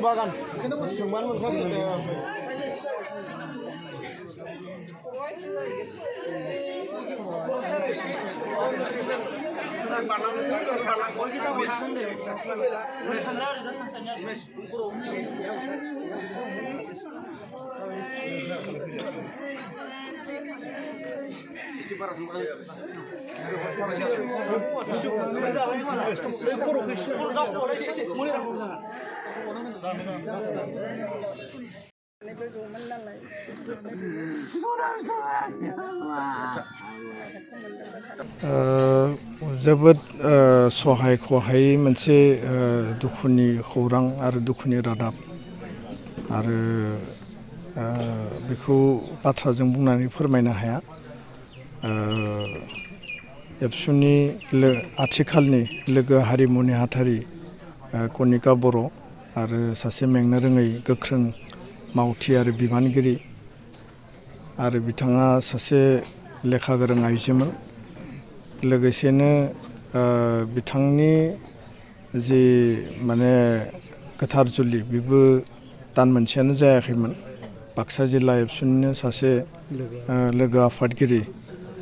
बागान सोंबानो मोनखागोन जोबोद सहाय खहाय मोनसे दुखुनि खौरां आरो दुखुनि रादाब आरो बेखौ बाथ्राजों बुंनानै फोरमायनो हाया। एबसुनि आथिखालनि लोगो हारिमु नेहाथारि कनिका बर' आरो सासे मेंनो रोङै गोख्रों मावथि आरो बिबानगिरि आरो बिथाङा सासे लेखा गोरों आइजोमोन। लोगोसेनो बिथांनि जि माने गोथार जुलि बेबो दान मोनसेयानो जायाखैमोन। बाक्सा जिल्ला एबसुनिनो सासे लोगो आफादगिरि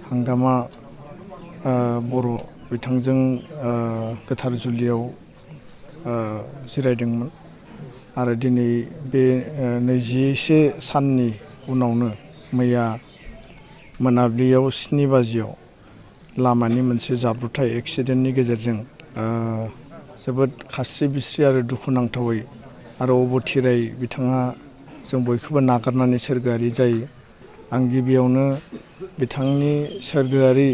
हांगामा बर' बिथांजों गोथार जुलियाव जिरायदोंमोन आरो दिनै बे 21 साननि उनावनो मैया मोनाबिलियाव 7 बाजियाव लामानि मोनसे जाब्रबथाय एक्सिडेन्टनि गेजेरजों जोबोद खास्रि बिस्रि आरो दुखुनांथावै आरो अबथिरायै बिथाङा जों बयखौबो नागारनानै सोरगोआरि जायो। आं गिबियावनो बिथांनि सोरगोआरि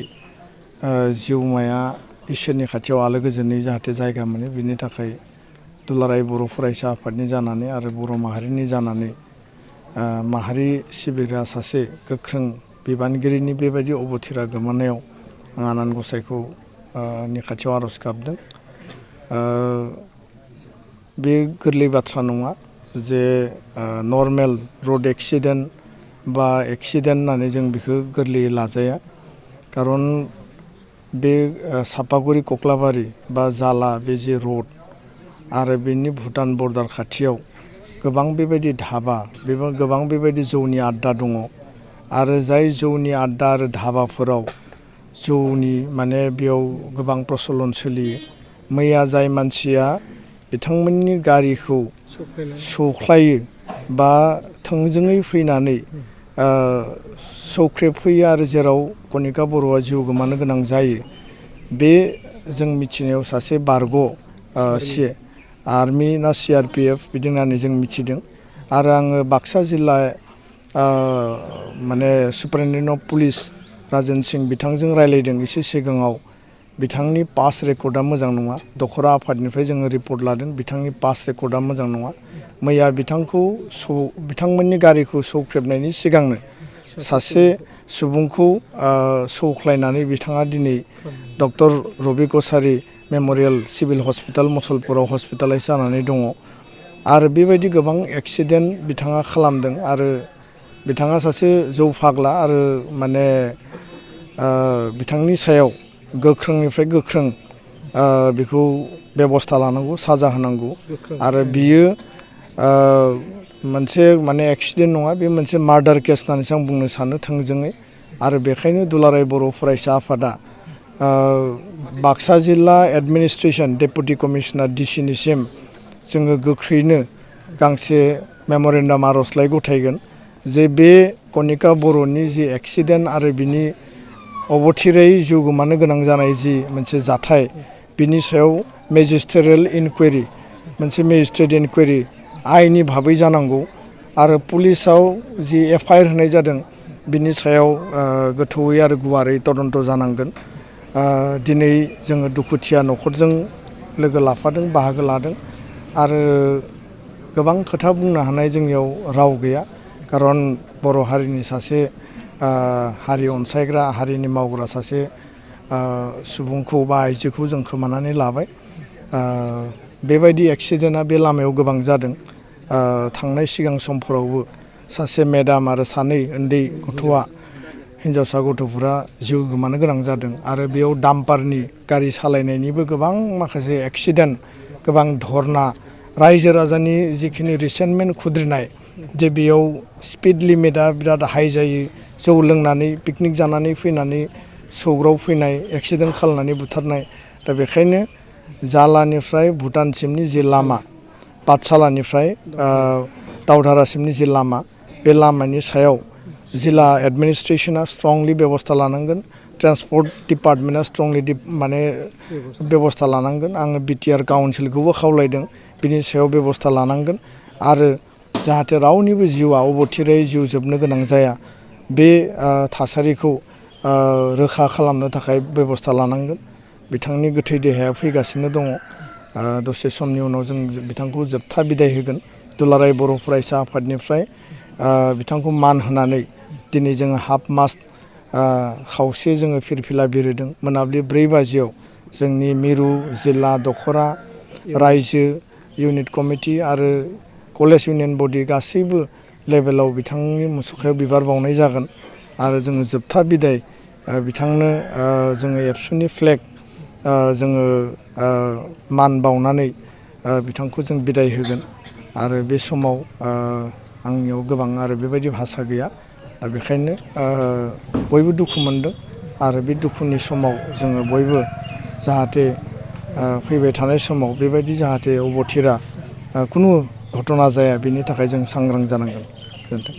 जिउमाया इसोरनि खाथियाव आलो गोजोनै जाहाथे जायगा मोनो बिनि थाखाय दुलाराय बर' फरायसा आफादनि जानानै आरो बर' माहारिनि जानानै माहारि सिबिग्रा सासे गोख्रों बिबानगिरिनि बेबायदि अबथिरा गोमानायाव आं आनान गसाइखौ नि खाथियाव आर'ज गाबदों। बे गोरलै बाथ्रा नङा जे नर्मेल रड एक्सिडेन्ट बा एक्सिडेन्ट होननानै जों बेखौ गोरलैयै लाजाया। खारन बे सापागुरि कक्लाबारि बा जाला बे जे रड आरो बेनि भुटान बर्डार खाथियाव गोबां बेबायदि धाबा गोबां बेबायदि जौनि आड्डा दङ आरो जाय जौनि आड्डा आरो धाबाफोराव जौनि माने बेयाव गोबां प्रसलन सोलियो। मैया जाय मानसिया बिथांमोननि गारिखौ सौख्लायो बा थोंजोङै फैनानै सौख्रेबफैयो आरो जेराव कनिका बर'आ जिउ गोमानो गोनां जायो बे जों मिथिनायाव सासे बारग' आर्मि ना CRPF बिदि होननानै जों मिथिदों। आरो आङो बाक्सा जिल्ला माने सुपारिनटेन्डेन्ट अफ पुलिस राजेन सिं बिथांजों रायलायदों एसे सिगाङाव। बिथांनि पास रेकर्डआ मोजां नङा। दखरा आफादनिफ्राय जोङो रिपर्ट लादों बिथांनि पास रेकर्डआ मोजां नङा। मैया बिथांमोननि गारिखौ सौख्रेबनायनि सिगांनो सासे सुबुंखौ सौख्लायनानै बिथाङा दिनै डक्टर रबि कसारि मेम'रियेल सिभिल हस्पिटाल मुसलपुराव हस्पिटालाइज जानानै दङ। आरो बेबायदि गोबां एक्सिडेन्ट बिथाङा खालामदों आरो बिथाङा सासे जौ फाग्ला आरो माने बिथांनि सायाव गोख्रोंनिफ्राय गोख्रों बेखौ बेबस्था लानांगौ साजा होनांगौ आरो बियो मोनसे माने एक्सिडेन्ट नङा बे मोनसे मार्डार केस होननानैसो आं बुंनो सानो थोंजोङै। आरो बेखायनो दुलाराय बर' फरायसा आफादा बाक्सा जिल्ला एडमिनिस्ट्रेसन डेपुटि कमिशनार DCनिसिम जोङो गोख्रैनो गांसे मेम'रेन्डाम आर'जलाइ गथायगोन जे बे कनिका बर'नि जि एक्सिडेन्ट आरो बिनि अबथिरायै जिउ गोमानो गोनां जानाय जि मोनसे जाथाय बिनि सायाव मेजिस्ट्रेरियेल इनकुवेरि मोनसे मेजिस्ट्रेट इनकुवेरि आइनि भाबै जानांगौ आरो पुलिसाव जि FIR होनाय जादों बिनि सायाव गोथौयै आरो गुवारै तदन्त जानांगोन। दिनै जोङो दुखुथिया न'खरजों लोगो लाफादों बाहागो लादों आरो गोबां खोथा बुंनो हानाय जोंनियाव राव गैया। खारन बर' हारिनि सासे हारि अनसायग्रा हारिनि मावग्रा सासे सुबुंखौ बा आइजोखौ जों खोमानानै लाबाय। बेबायदि एक्सिडेन्टआ बे लामायाव गोबां जादों। थांनाय सिगां समफोरावबो सासे मेडाम आरो सानै उन्दै गथ'आ हिन्जावसा गथ'फोरा जिउ गोमानो गोनां जादों आरो बेयाव डाम्पारनि गारि सालायनायनिबो गोबां माखासे एक्सिडेन्ट गोबां धरना रायजो राजानि जिखिनि रिसेन्टमेन्ट खुद्रिनाय जे बेयाव स्पिड लिमिटआ बिराद हाइ जायो जौ लोंनानै पिकनिक जानानै फैनानै सौग्राव फैनाय एक्सिडेन्ट खालामनानै बुथारनाय दा बेखायनो जालानिफ्राय भुटानसिमनि जि लामा पाठशालानिफ्राय दावधारासिमनि जि लामा बे लामानि सायाव जिल्ला एडमिनिस्ट्रेसना स्ट्रंलि बेबस्था लानांगोन ट्रान्सपर्ट डिपार्टमेन्टआ स्ट्रंलि माने बेबस्था लानांगोन आङो बिटिआर काउन्सिलखौबो खावलायदों बिनि सायाव बेबस्था लानांगोन आरो जाहाथे रावनिबो जिउआ अबथिरायै जिउ जोबनो गोनां जाया बे थासारिखौ रोखा खालामनो थाखाय बेबस्था लानांगोन बिथांनि गोथै देहाया फैगासिनो दङ दसे समनि उनाव जों बिथांखौ जोबथा बिदाय होगोन दुलाराय बर' फरायसा आफादनिफ्राय बिथांखौ मान होनानै दिनै जोङो हाफ मास्ट खावसे जोङो फिरफिला बिरहोदों मोनाबिलि 4 बाजियाव जोंनि मिरु जिल्ला दख'रा रायजो इउनिट कमिटि आरो कलेज इउनियन बडि गासैबो लेभेलाव बिथांनि मुसुखायाव बिबार बावनाय जागोन आरो जोङो जोबथा बिदाय बिथांनो जोङो एबसुनि फ्लेग जोङो मान बावनानै बिथांखौ जों बिदाय होगोन आरो बे समाव आंनियाव गोबां आरो बेबायदि भाषा गैया दा बेखायनो बयबो दुखु मोनदों आरो बे दुखुनि समाव जोङो बयबो जाहाथे फैबाय थानाय समाव बेबायदि जाहाथे अबथिरा खुनु घटना जाया बेनि थाखाय जों सांग्रां जानांगोन गोजोन्थों।